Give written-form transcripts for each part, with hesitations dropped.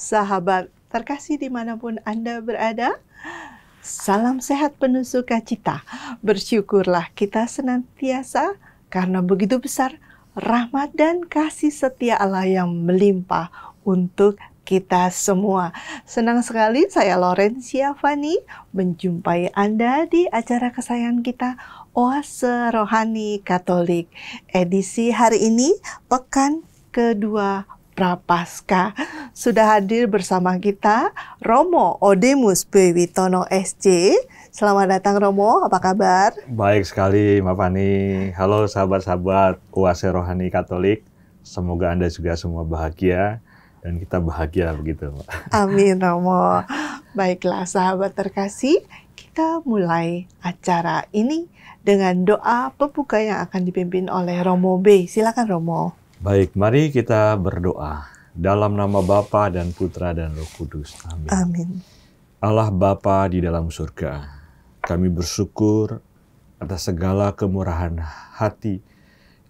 sahabat terkasih dimanapun Anda berada. Salam sehat penuh sukacita. Bersyukurlah kita senantiasa karena begitu besar rahmat dan kasih setia Allah yang melimpah untuk kita semua. Senang sekali saya Laurencia Fani menjumpai Anda di acara kesayangan kita, Oase Rohani Katolik. Edisi hari ini, pekan kedua Prapaskah. Sudah hadir bersama kita Romo Odemus B. Witono SC. Selamat datang Romo, apa kabar? Baik sekali Mbak Fani. Halo sahabat-sahabat Oase Rohani Katolik. Semoga Anda juga semua bahagia dan kita bahagia begitu. Amin Romo. Baiklah sahabat terkasih, kita mulai acara ini dengan doa pembuka yang akan dipimpin oleh Romo B. Silakan Romo. Baik, mari kita berdoa. Dalam nama Bapa dan Putra dan Roh Kudus. Amin. Amin. Allah Bapa di dalam surga, kami bersyukur atas segala kemurahan hati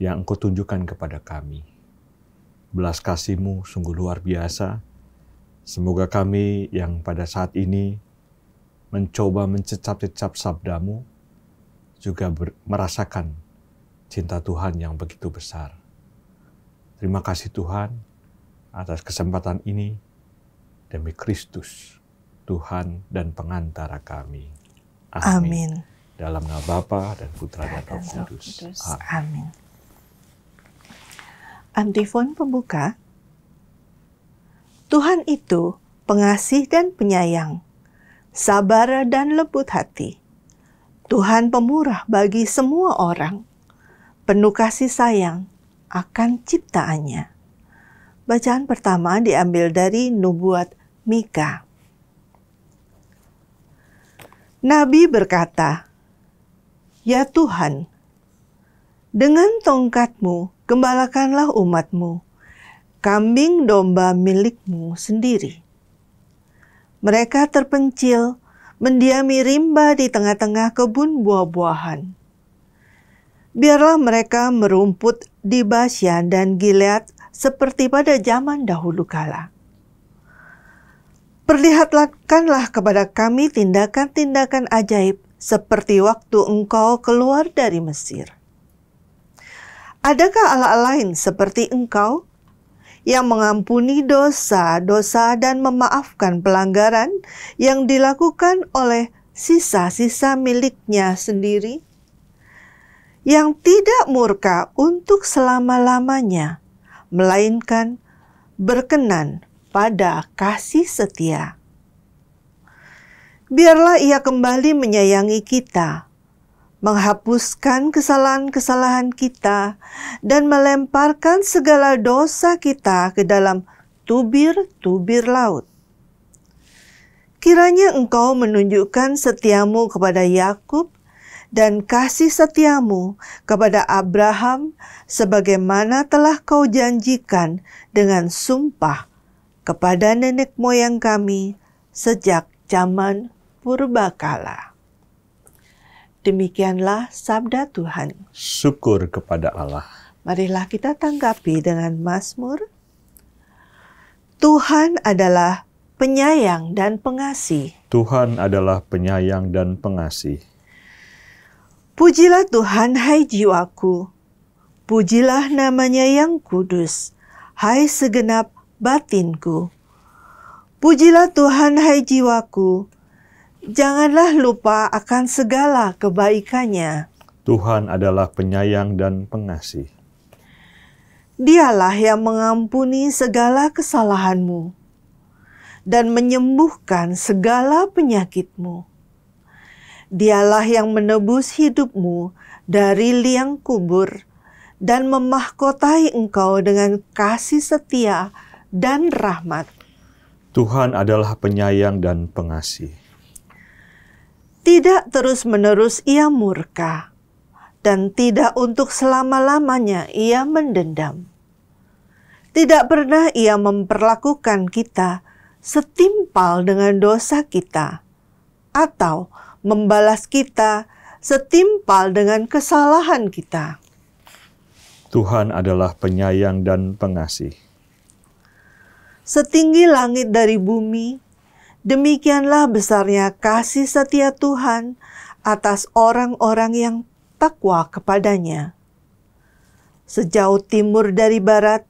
yang Engkau tunjukkan kepada kami. Belas kasih-Mu sungguh luar biasa. Semoga kami yang pada saat ini mencoba mencecap-cecap sabda-Mu juga merasakan cinta Tuhan yang begitu besar. Terima kasih Tuhan atas kesempatan ini demi Kristus, Tuhan dan pengantara kami. Amin. Dalam nama Bapa dan Putra dan Roh Kudus. Amin. Antifon pembuka. Tuhan itu pengasih dan penyayang, sabar dan lembut hati. Tuhan pemurah bagi semua orang, penuh kasih sayang akan ciptaannya. Bacaan pertama diambil dari Nubuat Mika. Nabi berkata, "Ya Tuhan, dengan tongkat-Mu gembalakanlah umat-Mu, kambing domba milik-Mu sendiri. Mereka terpencil, mendiami rimba di tengah-tengah kebun buah-buahan. Biarlah mereka merumput di Basyan dan Gilead seperti pada zaman dahulu kala. Perlihatkanlah kepada kami tindakan-tindakan ajaib seperti waktu Engkau keluar dari Mesir. Adakah Allah lain seperti Engkau yang mengampuni dosa-dosa dan memaafkan pelanggaran yang dilakukan oleh sisa-sisa miliknya sendiri? Yang tidak murka untuk selama-lamanya, melainkan berkenan pada kasih setia. Biarlah Ia kembali menyayangi kita, menghapuskan kesalahan-kesalahan kita, dan melemparkan segala dosa kita ke dalam tubir-tubir laut. Kiranya Engkau menunjukkan setiamu kepada Yakub dan kasih setiamu kepada Abraham sebagaimana telah Kau janjikan dengan sumpah kepada nenek moyang kami sejak zaman purbakala." Demikianlah sabda Tuhan. Syukur kepada Allah. Marilah kita tanggapi dengan Mazmur. Tuhan adalah penyayang dan pengasih. Tuhan adalah penyayang dan pengasih. Pujilah Tuhan, hai jiwaku. Pujilah namanya yang kudus, hai segenap batinku. Pujilah Tuhan, hai jiwaku. Janganlah lupa akan segala kebaikannya. Tuhan adalah penyayang dan pengasih. Dialah yang mengampuni segala kesalahanmu dan menyembuhkan segala penyakitmu. Dialah yang menebus hidupmu dari liang kubur dan memahkotai engkau dengan kasih setia dan rahmat. Tuhan adalah penyayang dan pengasih. Tidak terus-menerus Ia murka, dan tidak untuk selama-lamanya Ia mendendam. Tidak pernah Ia memperlakukan kita setimpal dengan dosa kita, atau membalas kita setimpal dengan kesalahan kita. Tuhan adalah penyayang dan pengasih. setinggi langit dari bumi, demikianlah besarnya kasih setia Tuhan atas orang-orang yang takwa kepadanya. Sejauh timur dari barat,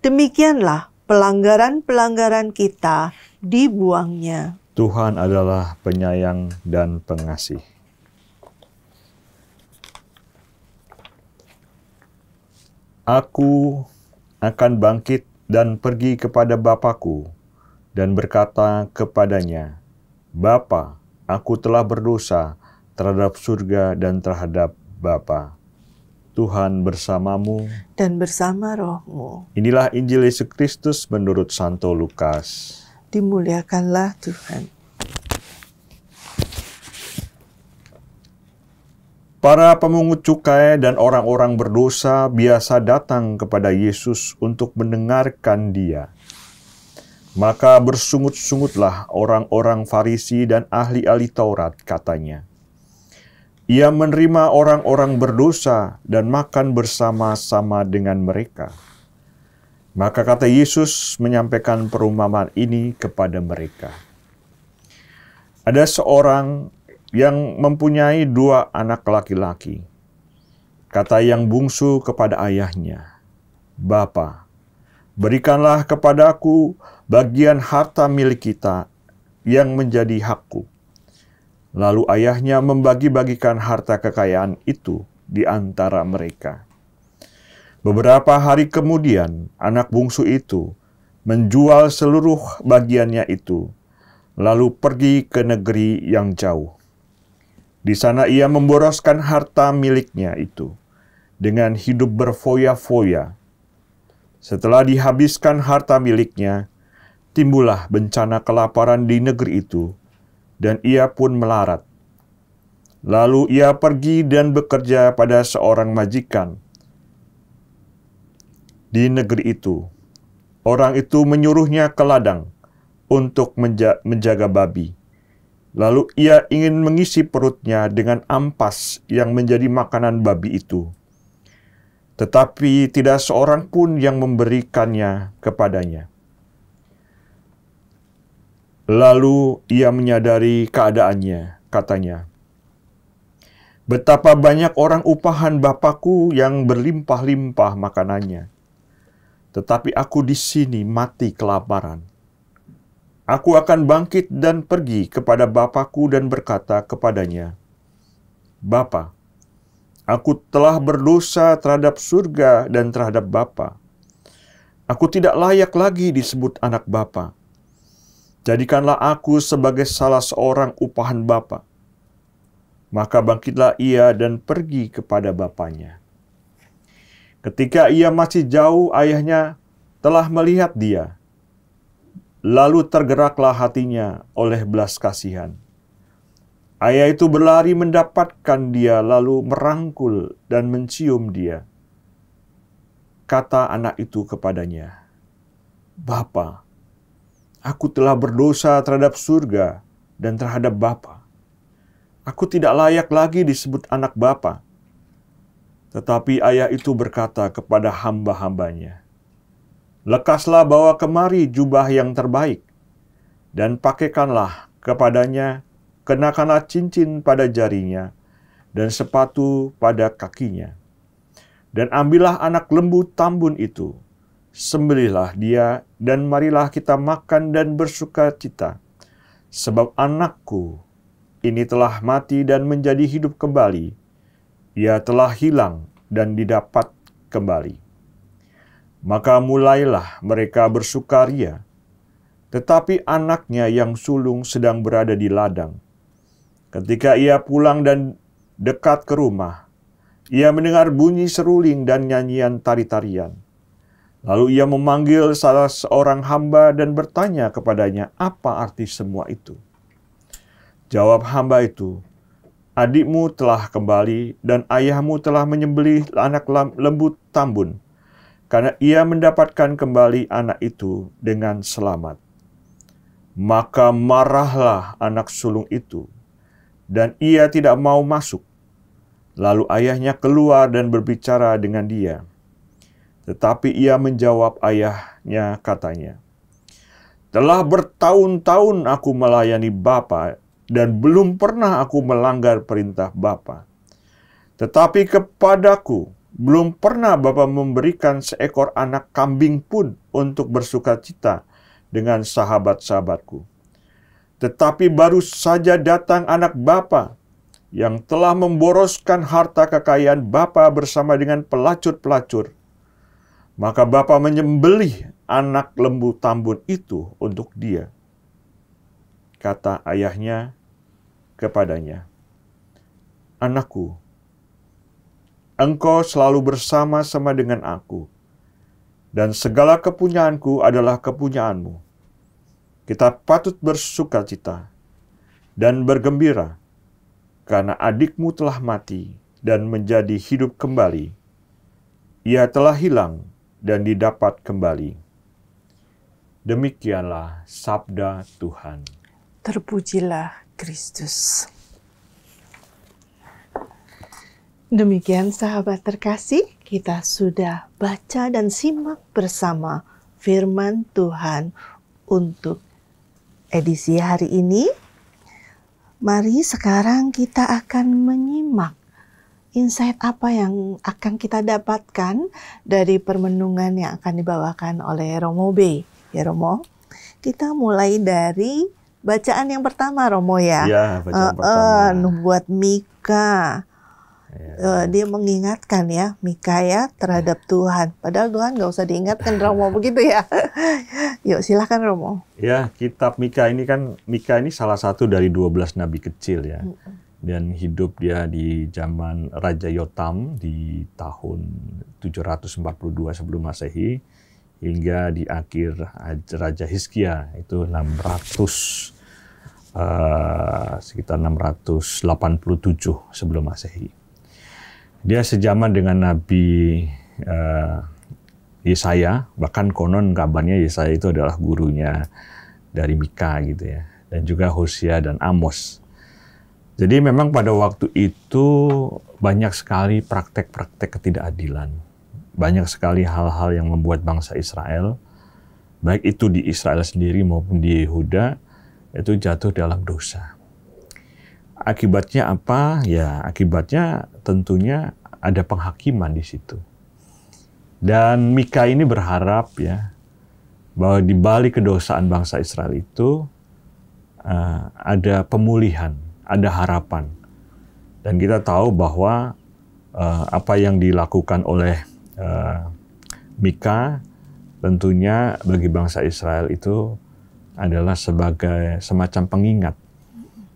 demikianlah pelanggaran-pelanggaran kita dibuangnya. Tuhan adalah penyayang dan pengasih. Aku akan bangkit dan pergi kepada Bapakku dan berkata kepadanya, Bapa, aku telah berdosa terhadap surga dan terhadap Bapa. Tuhan bersamamu Dan bersama rohmu. Inilah Injil Yesus Kristus menurut Santo Lukas. Dimuliakanlah Tuhan. Para pemungut cukai dan orang-orang berdosa biasa datang kepada Yesus untuk mendengarkan Dia. Maka bersungut-sungutlah orang-orang Farisi dan ahli-ahli Taurat, katanya. Ia menerima orang-orang berdosa dan makan bersama-sama dengan mereka. Maka kata Yesus menyampaikan perumpamaan ini kepada mereka. Ada seorang yang mempunyai 2 anak laki-laki. Kata yang bungsu kepada ayahnya, Bapa, berikanlah kepadaku bagian harta milik kita yang menjadi hakku. Lalu ayahnya membagi-bagikan harta kekayaan itu di antara mereka. Beberapa hari kemudian, anak bungsu itu menjual seluruh bagiannya itu, lalu pergi ke negeri yang jauh. Di sana ia memboroskan harta miliknya itu dengan hidup berfoya-foya. Setelah dihabiskan harta miliknya, timbullah bencana kelaparan di negeri itu, dan ia pun melarat. Lalu ia pergi dan bekerja pada seorang majikan di negeri itu. Orang itu menyuruhnya ke ladang untuk menjaga babi. Lalu ia ingin mengisi perutnya dengan ampas yang menjadi makanan babi itu. Tetapi tidak seorang pun yang memberikannya kepadanya. Lalu ia menyadari keadaannya, katanya, betapa banyak orang upahan Bapakku yang berlimpah-limpah makanannya. Tetapi aku di sini mati kelaparan. Aku akan bangkit dan pergi kepada Bapakku dan berkata kepadanya, Bapa, aku telah berdosa terhadap surga dan terhadap Bapa. Aku tidak layak lagi disebut anak Bapa. Jadikanlah aku sebagai salah seorang upahan Bapa. Maka bangkitlah ia dan pergi kepada bapaknya. Ketika ia masih jauh, ayahnya telah melihat dia. Lalu tergeraklah hatinya oleh belas kasihan. Ayah itu berlari mendapatkan dia, lalu merangkul dan mencium dia. Kata anak itu kepadanya, Bapa, aku telah berdosa terhadap surga dan terhadap Bapa. Aku tidak layak lagi disebut anak Bapa. Tetapi ayah itu berkata kepada hamba-hambanya, lekaslah bawa kemari jubah yang terbaik, dan pakaikanlah kepadanya, kenakanlah cincin pada jarinya, dan sepatu pada kakinya. Dan ambillah anak lembu tambun itu, sembelihlah dia, dan marilah kita makan dan bersuka cita. Sebab anakku ini telah mati dan menjadi hidup kembali. Ia telah hilang dan didapat kembali. Maka mulailah mereka bersukaria. Tetapi anaknya yang sulung sedang berada di ladang. Ketika ia pulang dan dekat ke rumah, ia mendengar bunyi seruling dan nyanyian tari-tarian. Lalu ia memanggil salah seorang hamba dan bertanya kepadanya, apa arti semua itu? Jawab hamba itu, adikmu telah kembali dan ayahmu telah menyembelih anak lembu tambun, karena ia mendapatkan kembali anak itu dengan selamat. Maka marahlah anak sulung itu, dan ia tidak mau masuk. Lalu ayahnya keluar dan berbicara dengan dia. Tetapi ia menjawab ayahnya, katanya, Telah bertahun-tahun aku melayani Bapa dan belum pernah aku melanggar perintah Bapa. Tetapi kepadaku belum pernah Bapa memberikan seekor anak kambing pun untuk bersukacita dengan sahabat-sahabatku. Tetapi baru saja datang anak Bapa yang telah memboroskan harta kekayaan Bapa bersama dengan pelacur-pelacur. Maka Bapa menyembelih anak lembu tambun itu untuk dia. Kata ayahnya kepadanya, "Anakku, engkau selalu bersama-sama dengan aku, dan segala kepunyaanku adalah kepunyaanmu. Kita patut bersukacita dan bergembira, karena adikmu telah mati dan menjadi hidup kembali. Ia telah hilang dan didapat kembali." Demikianlah sabda Tuhan. Terpujilah Kristus. Demikian sahabat terkasih, kita sudah baca dan simak bersama firman Tuhan untuk edisi hari ini. Mari sekarang kita akan menyimak insight apa yang akan kita dapatkan dari permenungan yang akan dibawakan oleh Romo B. Ya Romo, kita mulai dari bacaan yang pertama Romo ya. Ya, bacaan pertama. Nubuat Mika. Dia mengingatkan ya, Mika ya terhadap Tuhan. Padahal Tuhan nggak usah diingatkan Romo begitu ya. Yuk silakan Romo. Ya, kitab Mika ini salah satu dari 12 nabi kecil ya. Dan hidup dia di zaman Raja Yotam di tahun 742 sebelum Masehi hingga di akhir Raja Hizkia itu sekitar 687 sebelum Masehi. Dia sejaman dengan Nabi Yesaya, bahkan konon kabarnya Yesaya itu adalah gurunya dari Mika gitu ya, dan juga Hosea dan Amos. Jadi memang pada waktu itu banyak sekali praktek-praktek ketidakadilan. Banyak sekali hal-hal yang membuat bangsa Israel, baik itu di Israel sendiri maupun di Yehuda, itu jatuh dalam dosa. Akibatnya apa? Ya, akibatnya tentunya ada penghakiman di situ. Dan Mika ini berharap ya bahwa di balik kedosaan bangsa Israel itu ada pemulihan, ada harapan. Dan kita tahu bahwa apa yang dilakukan oleh Mika tentunya bagi bangsa Israel itu adalah sebagai semacam pengingat.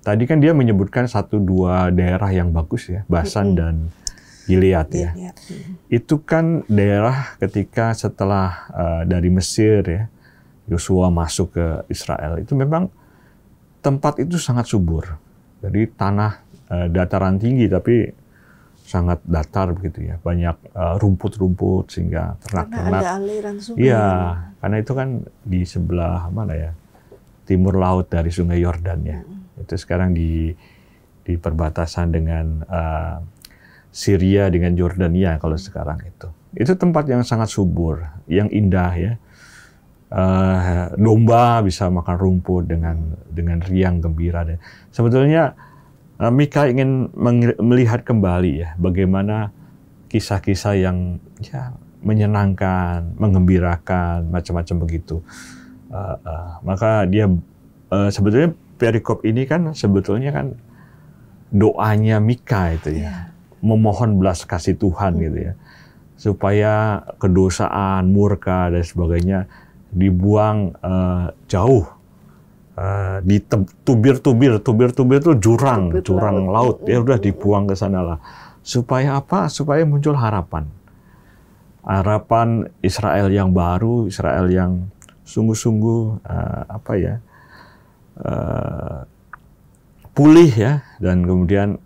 Tadi kan dia menyebutkan 1-2 daerah yang bagus ya, Basan dan Gilead ya. Itu kan daerah ketika setelah dari Mesir ya, Yosua masuk ke Israel, itu memang tempat itu sangat subur. Jadi tanah dataran tinggi tapi sangat datar begitu ya, banyak rumput-rumput sehingga ternak-ternak. Ada aliran sungai. Iya, karena itu kan di sebelah mana ya, timur laut dari Sungai Yordan ya. Itu sekarang di perbatasan dengan Syria dengan Yordania kalau sekarang itu. Itu tempat yang sangat subur, yang indah ya. Domba bisa makan rumput dengan riang gembira. Sebetulnya Mika ingin melihat kembali ya bagaimana kisah-kisah yang ya, menyenangkan, menggembirakan, macam-macam begitu. Maka dia sebetulnya perikop ini kan sebetulnya kan doanya Mika itu ya, memohon belas kasih Tuhan gitu ya, supaya kedosaan, murka dan sebagainya dibuang jauh. Di tubir-tubir itu jurang laut ya, udah dibuang ke sana lah. Supaya apa? Supaya muncul harapan Israel yang baru, Israel yang sungguh-sungguh pulih ya, dan kemudian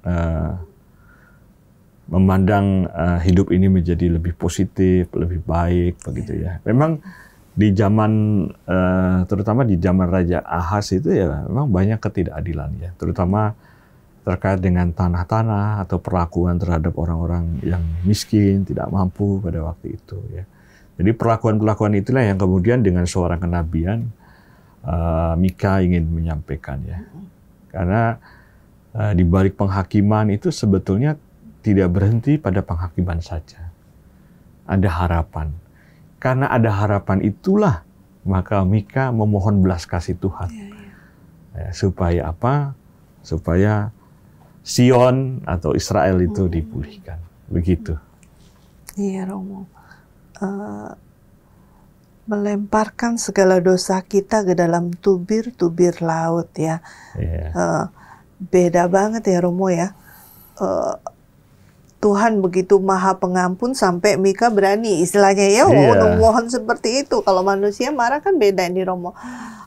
memandang hidup ini menjadi lebih positif, lebih baik begitu ya. Memang di zaman terutama di zaman Raja Ahaz itu ya memang banyak ketidakadilan ya, terutama terkait dengan tanah-tanah atau perlakuan terhadap orang-orang yang miskin, tidak mampu pada waktu itu ya. Jadi perlakuan-perlakuan itulah yang kemudian dengan suara kenabian Mika ingin menyampaikan ya. Karena di balik penghakiman itu sebetulnya tidak berhenti pada penghakiman saja. Ada harapan. Karena ada harapan itulah maka Mika memohon belas kasih Tuhan. Supaya apa? Supaya Sion atau Israel itu dipulihkan. Begitu. Iya, Romo. Melemparkan segala dosa kita ke dalam tubir-tubir laut ya. Beda banget ya, Romo ya. Tuhan begitu maha pengampun sampai Mika berani istilahnya ya mohon seperti itu. Kalau manusia marah kan beda ini, Romo.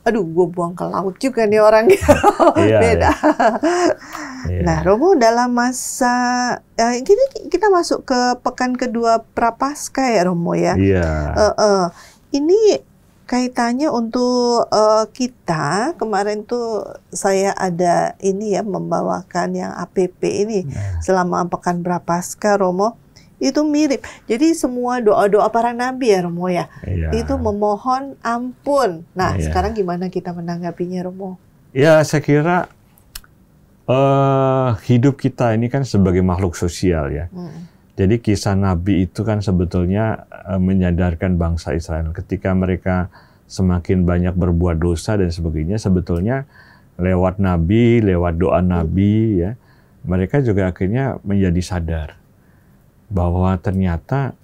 Aduh, gue buang ke laut juga nih orangnya. Beda. Nah, Romo, dalam masa kita masuk ke pekan kedua Prapaskah ya, Romo ya. Ini kaitannya untuk kita, kemarin tuh saya ada ini ya, membawakan yang APP ini selama pekan Prapaskah, Romo. Itu mirip. Jadi semua doa-doa para nabi ya, Romo ya. Itu memohon ampun. Nah, sekarang gimana kita menanggapinya, Romo? Ya, saya kira hidup kita ini kan sebagai makhluk sosial ya. Jadi kisah Nabi itu kan sebetulnya menyadarkan bangsa Israel ketika mereka semakin banyak berbuat dosa dan sebagainya, sebetulnya lewat Nabi, lewat doa Nabi ya, mereka juga akhirnya menjadi sadar bahwa ternyata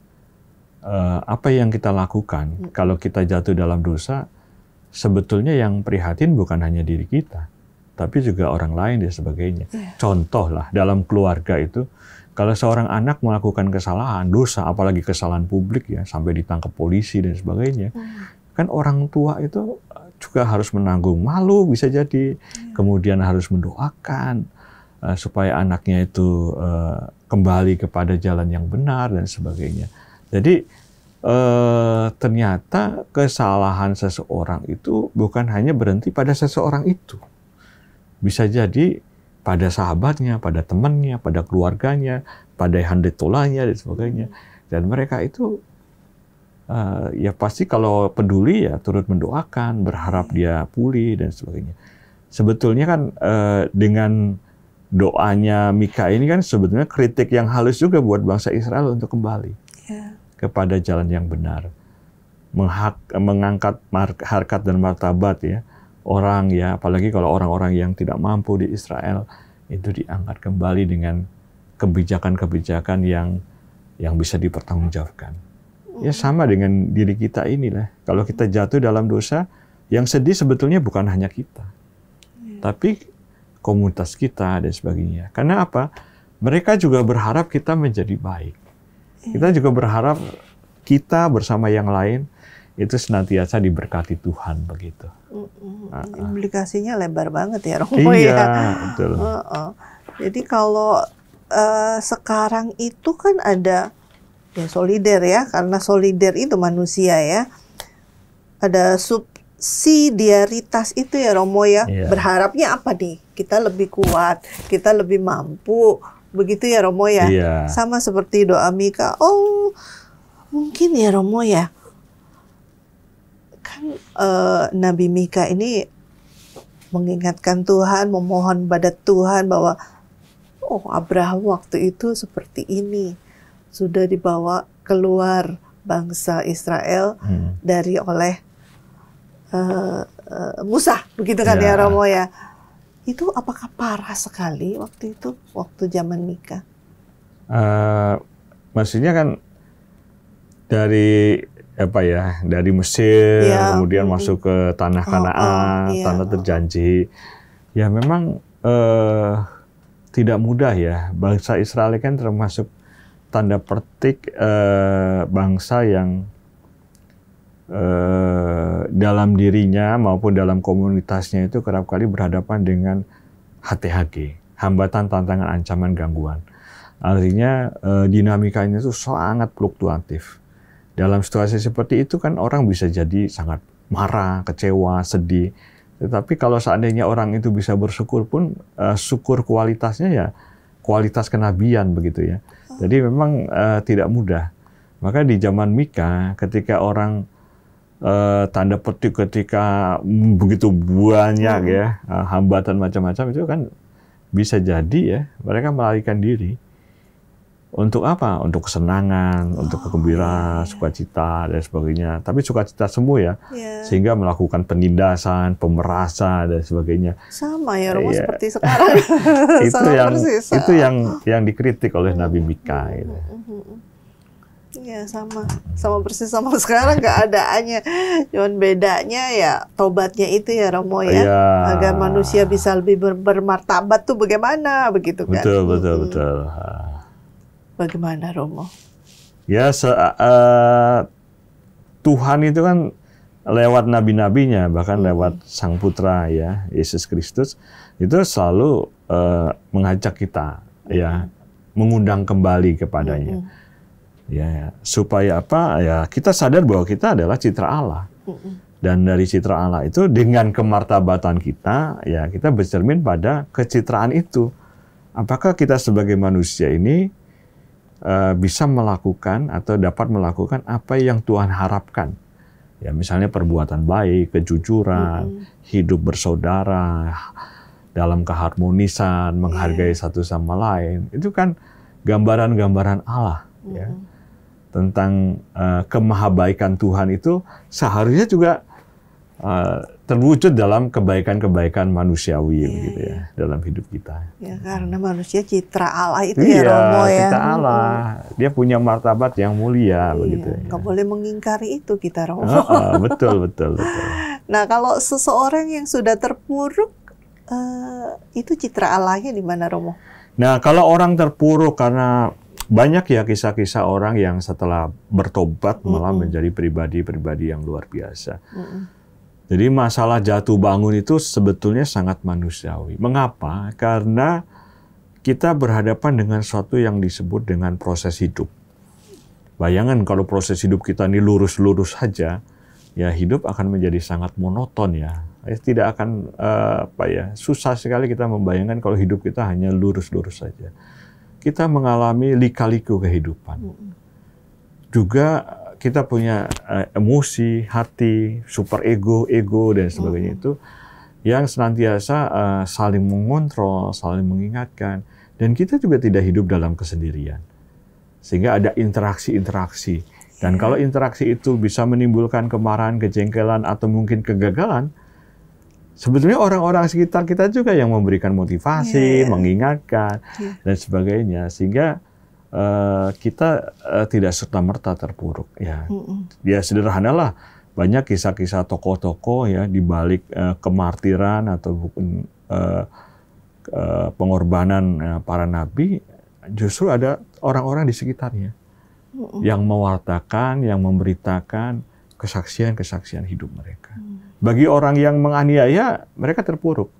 apa yang kita lakukan kalau kita jatuh dalam dosa, sebetulnya yang prihatin bukan hanya diri kita, tapi juga orang lain dan sebagainya. Contoh lah dalam keluarga itu, kalau seorang anak melakukan kesalahan, dosa, apalagi kesalahan publik ya, sampai ditangkap polisi dan sebagainya, kan orang tua itu juga harus menanggung malu bisa jadi, kemudian harus mendoakan supaya anaknya itu kembali kepada jalan yang benar dan sebagainya. Jadi ternyata kesalahan seseorang itu bukan hanya berhenti pada seseorang itu, bisa jadi pada sahabatnya, pada temannya, pada keluarganya, pada handetolanya dan sebagainya. Dan mereka itu ya pasti kalau peduli ya turut mendoakan, berharap dia pulih dan sebagainya. Sebetulnya kan dengan doanya Mika ini kan sebetulnya kritik yang halus juga buat bangsa Israel untuk kembali kepada jalan yang benar. Mengangkat harkat dan martabat ya. Orang ya, apalagi kalau orang-orang yang tidak mampu di Israel itu diangkat kembali dengan kebijakan-kebijakan yang bisa dipertanggungjawabkan. Ya sama dengan diri kita inilah. Kalau kita jatuh dalam dosa, yang sedih sebetulnya bukan hanya kita, tapi komunitas kita dan sebagainya. Karena apa? Mereka juga berharap kita menjadi baik. Kita juga berharap kita bersama yang lain itu senantiasa diberkati Tuhan begitu. Implikasinya lebar banget ya, Romo ya. Betul. Jadi kalau sekarang itu kan ada ya solider ya, karena solider itu manusia ya. Ada subsidiaritas itu ya, Romo ya. Berharapnya apa nih? Kita lebih kuat, kita lebih mampu, begitu ya, Romo ya. Sama seperti doa Mika. Oh, mungkin ya, Romo ya. Kan Nabi Mika ini mengingatkan Tuhan, memohon pada Tuhan bahwa Abraham waktu itu seperti ini, sudah dibawa keluar bangsa Israel oleh Musa, begitu kan ya, Romo ya. Itu apakah parah sekali waktu itu, waktu zaman Mika? Maksudnya kan dari dari Mesir, kemudian masuk ke tanah Kanaan, tanah terjanji. Ya memang tidak mudah ya. Bangsa Israel kan termasuk tanda petik bangsa yang dalam dirinya maupun dalam komunitasnya itu kerap kali berhadapan dengan HTHG, hambatan, tantangan, ancaman, gangguan. Artinya dinamikanya itu sangat fluktuatif. Dalam situasi seperti itu kan orang bisa jadi sangat marah, kecewa, sedih. Tetapi kalau seandainya orang itu bisa bersyukur pun, syukur kualitasnya ya kualitas kenabian begitu ya. Jadi memang tidak mudah. Maka di zaman Mika ketika orang tanda petik ketika begitu banyak ya hambatan macam-macam, itu kan bisa jadi ya mereka melarikan diri. Untuk apa? Untuk kesenangan, untuk kegembiraan, sukacita dan sebagainya. Tapi sukacita semu ya, sehingga melakukan penindasan, pemerasan dan sebagainya. Sama ya, Romo, seperti sekarang. Itu yang dikritik oleh Nabi Mika. Iya, sama persis sama sekarang keadaannya. Cuman bedanya ya tobatnya itu ya, Romo ya. Agar manusia bisa lebih bermartabat tuh bagaimana begitu kan? Betul. Bagaimana, Romo? Ya, Tuhan itu kan lewat nabi-nabinya, bahkan lewat Sang Putra ya, Yesus Kristus, itu selalu mengajak kita ya, mengundang kembali kepadanya. Ya, supaya apa? Ya, kita sadar bahwa kita adalah citra Allah. Dan dari citra Allah itu dengan kemartabatan kita, ya kita bercermin pada kecitraan itu. Apakah kita sebagai manusia ini bisa melakukan atau dapat melakukan apa yang Tuhan harapkan. Ya, misalnya perbuatan baik, kejujuran, hidup bersaudara, dalam keharmonisan, menghargai satu sama lain. Itu kan gambaran-gambaran Allah. Ya. Tentang kemahabaikan Tuhan itu seharusnya juga terwujud dalam kebaikan-kebaikan manusiawi gitu ya, dalam hidup kita. Ya, karena manusia citra Allah itu ya, Romo ya. Citra Allah. Dia punya martabat yang mulia begitu. Nggak boleh mengingkari itu kita, Romo. Betul. Nah, kalau seseorang yang sudah terpuruk, itu citra Allahnya di mana, Romo? Nah, kalau orang terpuruk karena banyak ya kisah-kisah orang yang setelah bertobat malah menjadi pribadi-pribadi yang luar biasa. Jadi masalah jatuh bangun itu sebetulnya sangat manusiawi. Mengapa? Karena kita berhadapan dengan sesuatu yang disebut dengan proses hidup. Bayangkan kalau proses hidup kita ini lurus-lurus saja, ya hidup akan menjadi sangat monoton ya. Tidak akan susah sekali kita membayangkan kalau hidup kita hanya lurus-lurus saja. Kita mengalami lika-liku kehidupan. Juga kita punya emosi, hati, super ego, dan sebagainya itu yang senantiasa saling mengontrol, saling mengingatkan. Dan kita juga tidak hidup dalam kesendirian. Sehingga ada interaksi-interaksi. Dan kalau interaksi itu bisa menimbulkan kemarahan, kejengkelan, atau mungkin kegagalan, sebetulnya orang-orang sekitar kita juga yang memberikan motivasi, mengingatkan, dan sebagainya. Sehingga kita tidak serta-merta terpuruk. Ya, sederhanalah. Banyak kisah-kisah tokoh-tokoh ya di balik kemartiran atau bukan pengorbanan para nabi, justru ada orang-orang di sekitarnya yang mewartakan, yang memberitakan kesaksian-kesaksian hidup mereka. Bagi orang yang menganiaya, mereka terpuruk.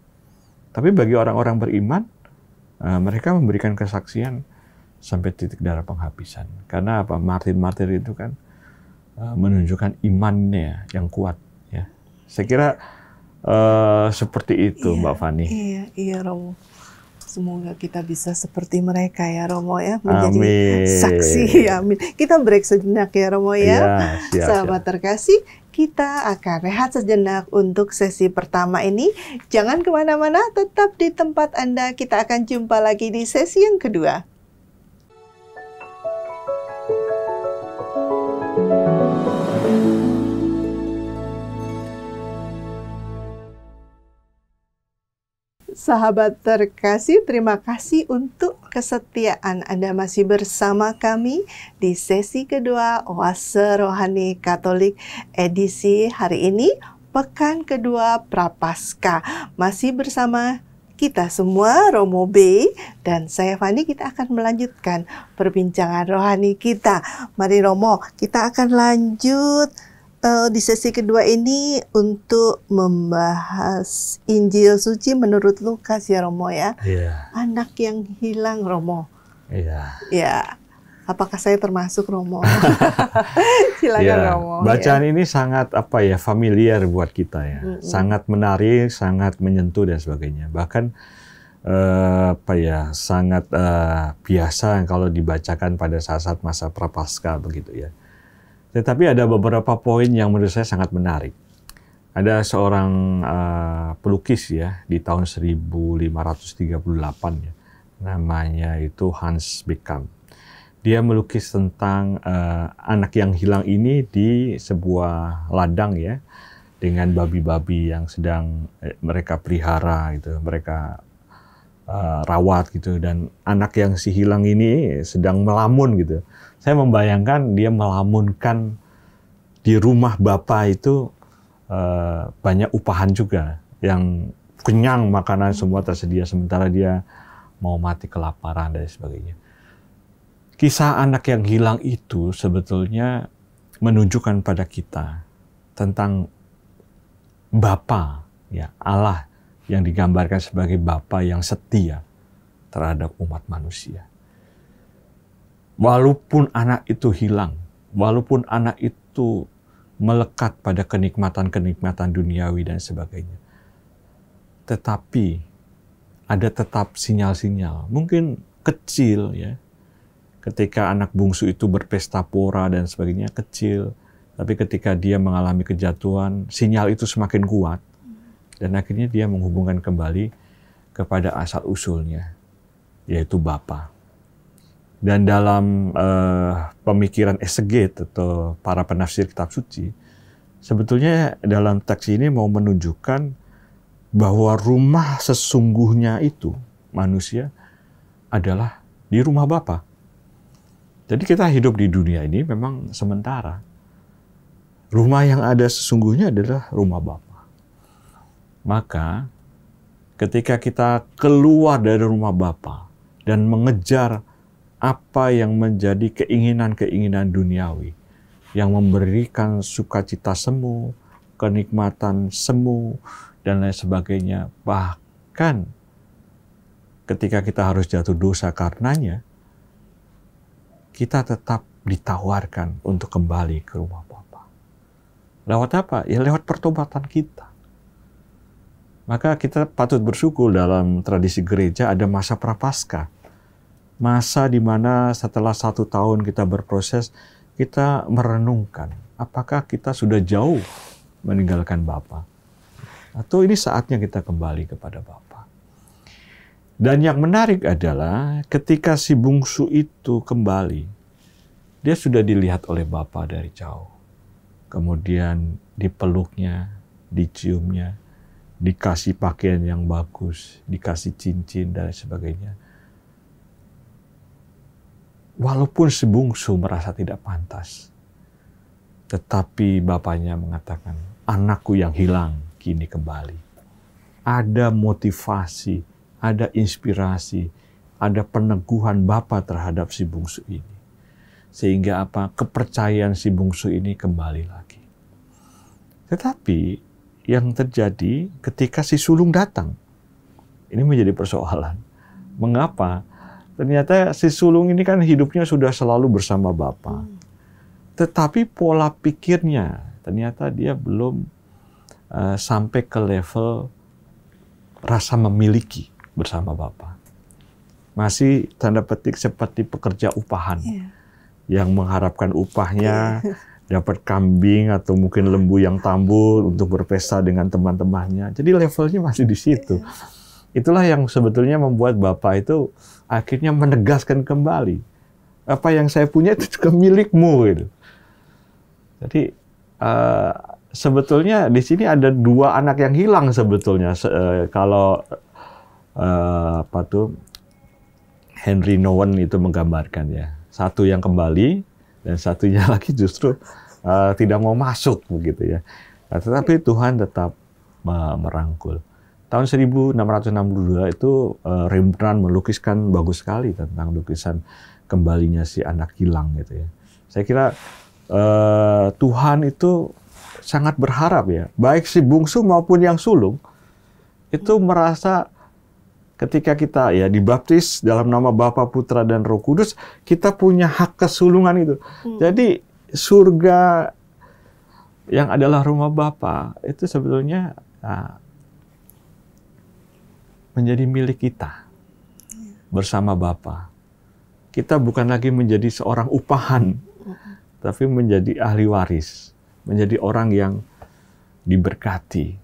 Tapi bagi orang-orang beriman, mereka memberikan kesaksian sampai titik darah penghabisan. Karena apa? Martir-martir itu kan menunjukkan imannya yang kuat. Ya. Saya kira seperti itu, Mbak Fani. Iya, Romo. Semoga kita bisa seperti mereka ya, Romo ya, menjadi saksi. Amin. Kita break sejenak ya, Romo ya. Sahabat terkasih, kita akan rehat sejenak untuk sesi pertama ini. Jangan kemana-mana, tetap di tempat Anda. Kita akan jumpa lagi di sesi yang kedua. Sahabat terkasih, terima kasih untuk kesetiaan Anda masih bersama kami di sesi kedua Oase Rohani Katolik edisi hari ini, pekan kedua Prapaskah. Masih bersama kita semua, Romo B dan saya Fani, kita akan melanjutkan perbincangan rohani kita. Mari Romo, kita akan lanjut di sesi kedua ini untuk membahas Injil Suci menurut Lukas ya, Romo ya. Anak yang hilang, Romo. Ya. Apakah saya termasuk, Romo? Silakan, Romo. Bacaan ini sangat familiar buat kita ya. Sangat menarik, sangat menyentuh dan sebagainya. Bahkan sangat biasa kalau dibacakan pada saat-saat masa Prapaskah begitu ya. Tetapi ada beberapa poin yang menurut saya sangat menarik. Ada seorang pelukis ya di tahun 1538 ya, namanya itu Hans Beckmann. Dia melukis tentang anak yang hilang ini di sebuah ladang ya, dengan babi-babi yang sedang mereka pelihara gitu, mereka rawat gitu, dan anak yang si hilang ini sedang melamun gitu. Saya membayangkan dia melamunkan di rumah bapak itu banyak upahan juga, yang kenyang, makanan semua tersedia, sementara dia mau mati kelaparan dan sebagainya. Kisah anak yang hilang itu sebetulnya menunjukkan pada kita tentang Bapa, ya Allah yang digambarkan sebagai Bapa yang setia terhadap umat manusia. Walaupun anak itu hilang, walaupun anak itu melekat pada kenikmatan-kenikmatan duniawi dan sebagainya, tetapi ada tetap sinyal-sinyal, mungkin kecil ya, ketika anak bungsu itu berpesta pora dan sebagainya, kecil. Tapi ketika dia mengalami kejatuhan, sinyal itu semakin kuat. Dan akhirnya dia menghubungkan kembali kepada asal-usulnya, yaitu Bapa. Dan dalam pemikiran exeget atau para penafsir kitab suci, sebetulnya dalam teks ini mau menunjukkan bahwa rumah sesungguhnya itu, manusia, adalah di rumah Bapa. Jadi kita hidup di dunia ini memang sementara. Rumah yang ada sesungguhnya adalah rumah Bapa. Maka ketika kita keluar dari rumah Bapa dan mengejar apa yang menjadi keinginan-keinginan duniawi yang memberikan sukacita semu, kenikmatan semu, dan lain sebagainya, bahkan ketika kita harus jatuh dosa karenanya, kita tetap ditawarkan untuk kembali ke rumah Bapa. Lewat apa? Ya lewat pertobatan kita. Maka kita patut bersyukur dalam tradisi gereja ada masa prapaskah. Masa di mana setelah 1 tahun kita berproses, kita merenungkan apakah kita sudah jauh meninggalkan Bapa. Atau ini saatnya kita kembali kepada Bapa. Dan yang menarik adalah ketika si bungsu itu kembali, dia sudah dilihat oleh Bapa dari jauh. Kemudian dipeluknya, diciumnya, dikasih pakaian yang bagus, dikasih cincin dan sebagainya. Walaupun si bungsu merasa tidak pantas, tetapi bapaknya mengatakan, anakku yang hilang kini kembali. Ada motivasi, ada inspirasi, ada peneguhan Bapa terhadap si bungsu ini. Sehingga apa? Kepercayaan si bungsu ini kembali lagi. Tetapi yang terjadi ketika si sulung datang, ini menjadi persoalan. Mengapa? Ternyata si sulung ini kan hidupnya sudah selalu bersama Bapa. Tetapi pola pikirnya, ternyata dia belum sampai ke level rasa memiliki bersama Bapa. Masih tanda petik seperti pekerja upahan. Yang mengharapkan upahnya, dapat kambing atau mungkin lembu yang tambul untuk berpesta dengan teman-temannya. Jadi levelnya masih di situ. Itulah yang sebetulnya membuat Bapak itu akhirnya menegaskan kembali. Apa yang saya punya itu juga milikmu. Gitu. Jadi sebetulnya di sini ada 2 anak yang hilang sebetulnya. Kalau Henry Nouwen itu menggambarkan ya. Satu yang kembali dan satunya lagi justru tidak mau masuk begitu ya. Nah, tetapi Tuhan tetap merangkul. Tahun 1662 itu Rembrandt melukiskan bagus sekali tentang lukisan kembalinya si anak hilang gitu ya. Saya kira Tuhan itu sangat berharap ya, baik si bungsu maupun yang sulung itu merasa ketika kita ya dibaptis dalam nama Bapa, Putra, dan Roh Kudus, kita punya hak kesulungan itu. Jadi surga yang adalah rumah Bapa itu sebetulnya menjadi milik kita bersama Bapa. Kita bukan lagi menjadi seorang upahan, tapi menjadi ahli waris, menjadi orang yang diberkati.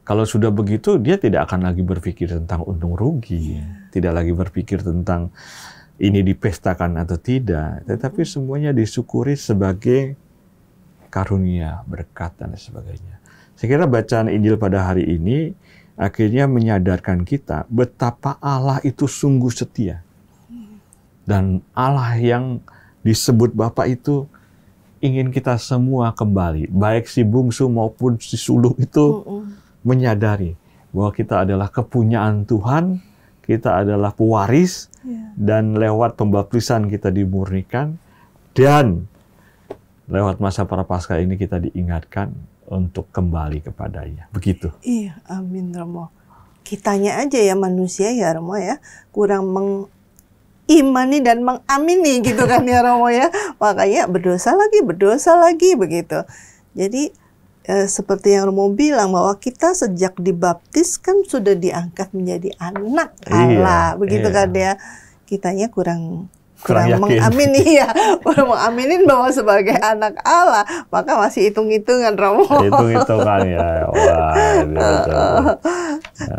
Kalau sudah begitu, dia tidak akan lagi berpikir tentang untung rugi, tidak lagi berpikir tentang ini dipestakan atau tidak, tetapi semuanya disyukuri sebagai karunia, berkat, dan sebagainya. Saya kira bacaan Injil pada hari ini akhirnya menyadarkan kita betapa Allah itu sungguh setia. Dan Allah yang disebut Bapa itu ingin kita semua kembali, baik si bungsu maupun si sulung itu menyadari bahwa kita adalah kepunyaan Tuhan, kita adalah pewaris, dan lewat pembaptisan kita dimurnikan, dan lewat masa prapaskah ini kita diingatkan untuk kembali kepadanya. Begitu. Iya, amin Romo. Kitanya aja ya manusia ya Romo ya, kurang mengimani dan mengamini gitu kan ya Romo ya. Makanya berdosa lagi begitu. Jadi seperti yang Romo bilang bahwa kita sejak dibaptis kan sudah diangkat menjadi anak Allah, begitu kan ya. Kitanya kurang mengamini ya, kurang mengaminin bahwa sebagai anak Allah, maka masih hitung-hitungan Romo. Hitung-hitungan ya, wah, betul.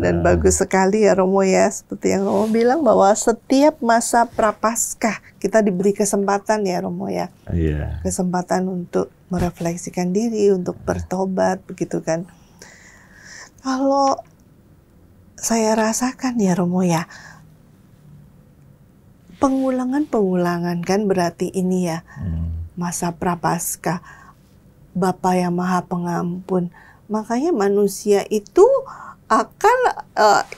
Dan bagus sekali ya Romo ya, seperti yang Romo bilang bahwa setiap masa prapaskah kita diberi kesempatan ya Romo ya, kesempatan untuk merefleksikan diri, untuk bertobat, begitu kan. Kalau saya rasakan ya Romo ya, pengulangan kan berarti ini ya, masa prapaskah, Bapa yang Maha Pengampun. Makanya manusia itu akan,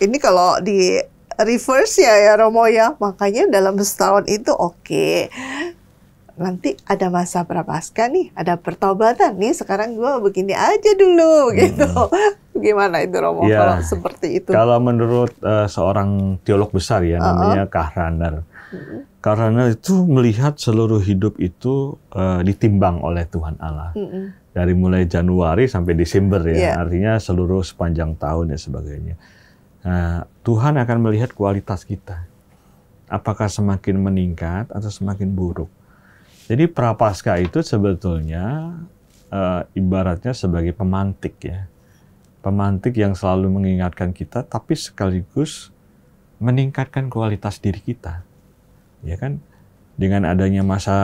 ini kalau di reverse ya Romo ya, makanya dalam setahun itu oke. Nanti ada masa prapaskah nih, ada pertobatan nih, sekarang gue begini aja dulu gitu. Gimana itu Romo kalau seperti itu? Kalau menurut seorang teolog besar ya, namanya Karl Rahner. Karl Rahner itu melihat seluruh hidup itu ditimbang oleh Tuhan Allah. Dari mulai Januari sampai Desember ya, artinya seluruh sepanjang tahun dan sebagainya. Tuhan akan melihat kualitas kita. Apakah semakin meningkat atau semakin buruk. Jadi prapaskah itu sebetulnya ibaratnya sebagai pemantik ya. Pemantik yang selalu mengingatkan kita, tapi sekaligus meningkatkan kualitas diri kita. Ya kan? Dengan adanya masa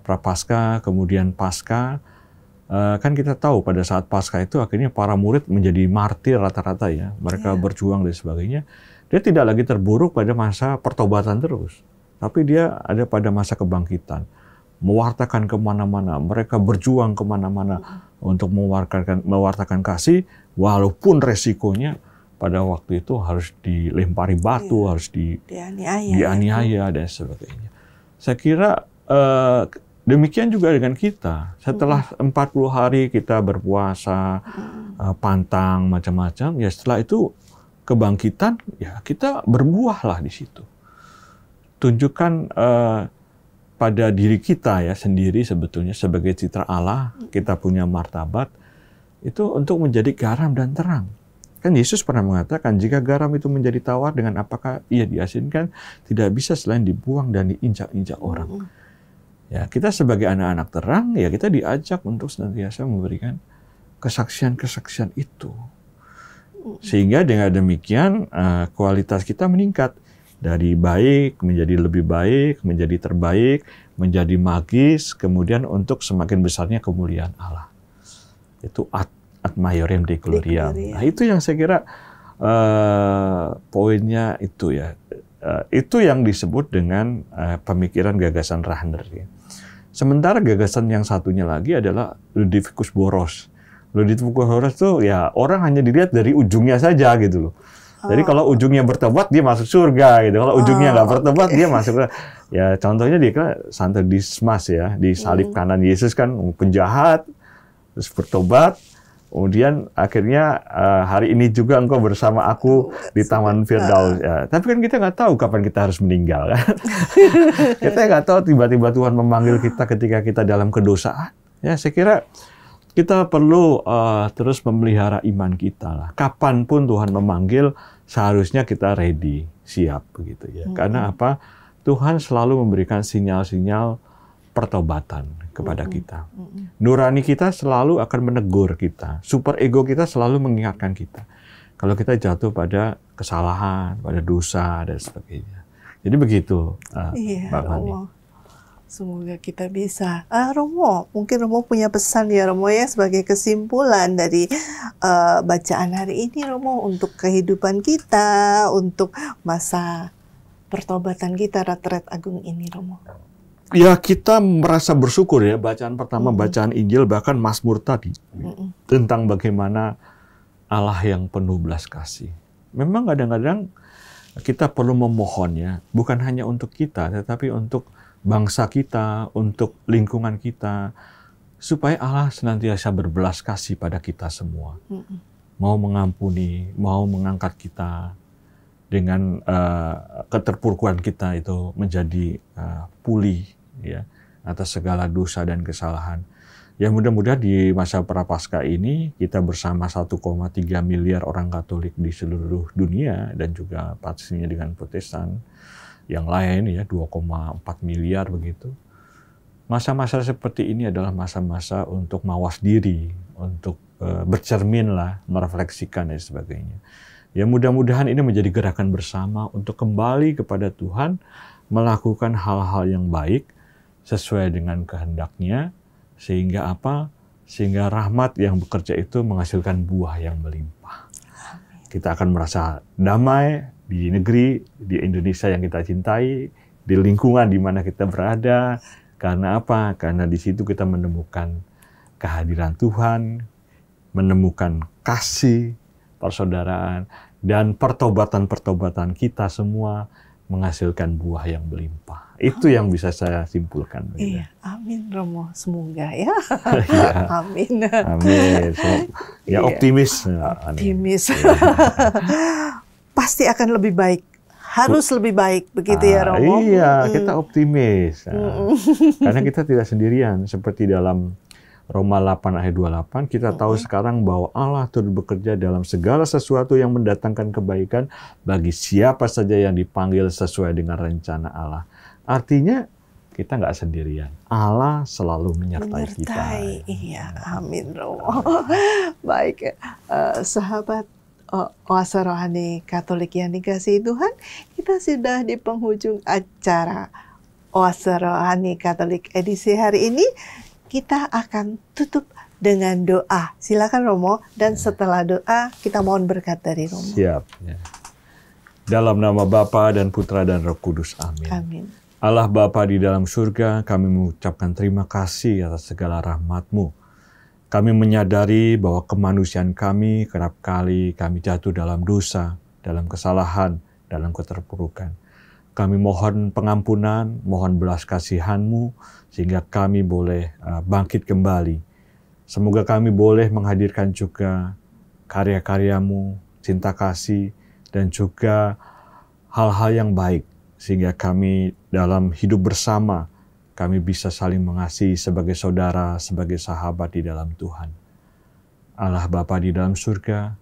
prapaskah, kemudian Paskah, kan kita tahu pada saat Paskah itu akhirnya para murid menjadi martir rata-rata ya. Mereka berjuang dan sebagainya. Dia tidak lagi terburuk pada masa pertobatan terus. Tapi dia ada pada masa kebangkitan. Mewartakan kemana-mana, mereka berjuang kemana-mana untuk mewartakan kasih, walaupun resikonya pada waktu itu harus dilempari batu, harus dianiaya dan sebagainya. Saya kira demikian juga dengan kita. Setelah 40 hari kita berpuasa, pantang, macam-macam, ya setelah itu kebangkitan, ya kita berbuahlah di situ. Tunjukkan pada diri kita ya sendiri sebetulnya sebagai citra Allah, kita punya martabat itu untuk menjadi garam dan terang. Kan Yesus pernah mengatakan jika garam itu menjadi tawar, dengan apakah ia diasinkan, tidak bisa selain dibuang dan diinjak-injak orang. Ya, kita sebagai anak-anak terang ya kita diajak untuk senantiasa memberikan kesaksian-kesaksian itu. Sehingga dengan demikian kualitas kita meningkat. Dari baik menjadi lebih baik, menjadi terbaik, menjadi magis, kemudian untuk semakin besarnya kemuliaan Allah. Itu ad maiorem Dei gloriam. Nah, itu yang saya kira poinnya itu ya. Itu yang disebut dengan pemikiran gagasan Rahner. Ya. Sementara gagasan yang satunya lagi adalah Ludovicus Boros. Ludovicus Boros itu ya orang hanya dilihat dari ujungnya saja gitu loh. Jadi kalau ujungnya bertobat dia masuk surga gitu. Kalau ujungnya nggak bertobat dia masuk ya contohnya dia kan Santo Dismas ya, di salib kanan Yesus kan penjahat terus bertobat. Kemudian akhirnya hari ini juga engkau bersama aku di Taman Firdaus. Ya, tapi kan kita nggak tahu kapan kita harus meninggal kan. Kita nggak tahu tiba-tiba Tuhan memanggil kita ketika kita dalam kedosaan. Ya saya kira kita perlu terus memelihara iman kita lah. Kapanpun Tuhan memanggil, seharusnya kita ready, siap begitu ya. Karena apa? Tuhan selalu memberikan sinyal-sinyal pertobatan kepada kita. Nurani kita selalu akan menegur kita. Super ego kita selalu mengingatkan kita. Kalau kita jatuh pada kesalahan, pada dosa, dan sebagainya. Jadi begitu, Mbak Fani. Semoga kita bisa. Romo, mungkin Romo punya pesan ya Romo ya sebagai kesimpulan dari bacaan hari ini Romo untuk kehidupan kita, untuk masa pertobatan kita Retret Agung ini Romo. Ya, kita merasa bersyukur ya, bacaan pertama, bacaan Injil, bahkan Mazmur tadi, tentang bagaimana Allah yang penuh belas kasih. Memang kadang-kadang kita perlu memohon ya, bukan hanya untuk kita, tetapi untuk bangsa kita, untuk lingkungan kita, supaya Allah senantiasa berbelas kasih pada kita semua. Mau mengampuni, mau mengangkat kita, dengan keterpurukan kita itu menjadi pulih ya atas segala dosa dan kesalahan. Ya mudah-mudahan di masa Prapaskah ini kita bersama 1,3 miliar orang Katolik di seluruh dunia dan juga pastinya dengan Protestan yang lain ya 2,4 miliar begitu. Masa-masa seperti ini adalah masa-masa untuk mawas diri, untuk bercermin lah, merefleksikan dan sebagainya. Ya mudah-mudahan ini menjadi gerakan bersama untuk kembali kepada Tuhan, melakukan hal-hal yang baik sesuai dengan kehendaknya, sehingga apa? Sehingga rahmat yang bekerja itu menghasilkan buah yang melimpah. Kita akan merasa damai di negeri, di Indonesia yang kita cintai, di lingkungan di mana kita berada. Karena apa? Karena di situ kita menemukan kehadiran Tuhan, menemukan kasih, persaudaraan, dan pertobatan-pertobatan kita semua menghasilkan buah yang berlimpah. Itu yang bisa saya simpulkan. Iya, amin Romo, semoga ya. Amin. Amin. Ya optimis. Optimis. Pasti akan lebih baik. Harus lebih baik, begitu ya Romo? Iya, kita optimis. Karena kita tidak sendirian. Seperti dalam Roma 8 ayat 28, kita tahu sekarang bahwa Allah turut bekerja dalam segala sesuatu yang mendatangkan kebaikan bagi siapa saja yang dipanggil sesuai dengan rencana Allah. Artinya kita nggak sendirian. Allah selalu menyertai kita. Iya, amin Romo. Baik, sahabat Oase Rohani Katolik yang dikasihi Tuhan, kita sudah di penghujung acara Oase Rohani Katolik edisi hari ini. Kita akan tutup dengan doa. Silakan Romo, dan setelah doa kita mohon berkat dari Romo. Siap. Ya. Dalam nama Bapa dan Putra dan Roh Kudus. Amin. Amin. Allah Bapa di dalam surga, kami mengucapkan terima kasih atas segala rahmat-Mu. Kami menyadari bahwa kemanusiaan kami kerap kali kami jatuh dalam dosa, dalam kesalahan, dalam keterpurukan. Kami mohon pengampunan, mohon belas kasihan-Mu, sehingga kami boleh bangkit kembali. Semoga kami boleh menghadirkan juga karya-karya-Mu, cinta kasih, dan juga hal-hal yang baik, sehingga kami dalam hidup bersama, kami bisa saling mengasihi sebagai saudara, sebagai sahabat di dalam Tuhan. Allah Bapa di dalam surga,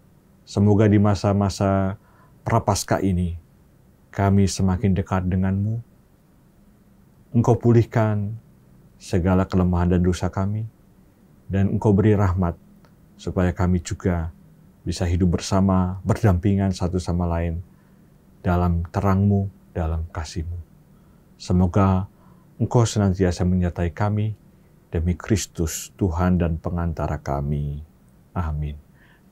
semoga di masa-masa Prapaskah ini, kami semakin dekat denganmu. Engkau pulihkan segala kelemahan dan dosa kami, dan Engkau beri rahmat, supaya kami juga bisa hidup bersama, berdampingan satu sama lain, dalam terang-Mu, dalam kasih-Mu. Semoga Engkau senantiasa menyertai kami, demi Kristus, Tuhan dan pengantara kami. Amin.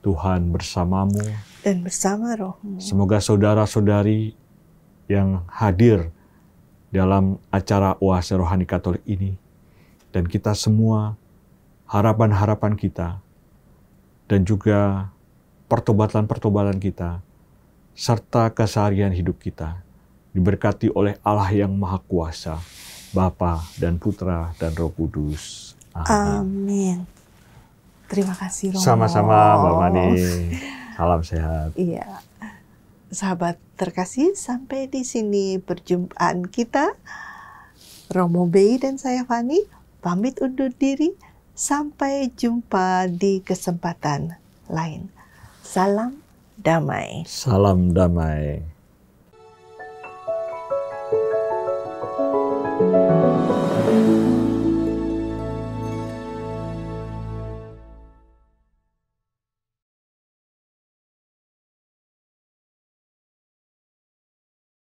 Tuhan bersamamu, dan bersama roh-Mu. Semoga saudara-saudari yang hadir dalam acara Oase Rohani Katolik ini, dan kita semua, harapan-harapan kita, dan juga pertobatan-pertobatan kita, serta keseharian hidup kita, diberkati oleh Allah yang Maha Kuasa, Bapa dan Putra dan Roh Kudus. Amin. Amin. Terima kasih Romo. Sama-sama Mbak Mani. Salam sehat. Iya. Sahabat terkasih, sampai di sini perjumpaan kita. Romo Bey dan saya Fani pamit undur diri. Sampai jumpa di kesempatan lain. Salam damai. Salam damai.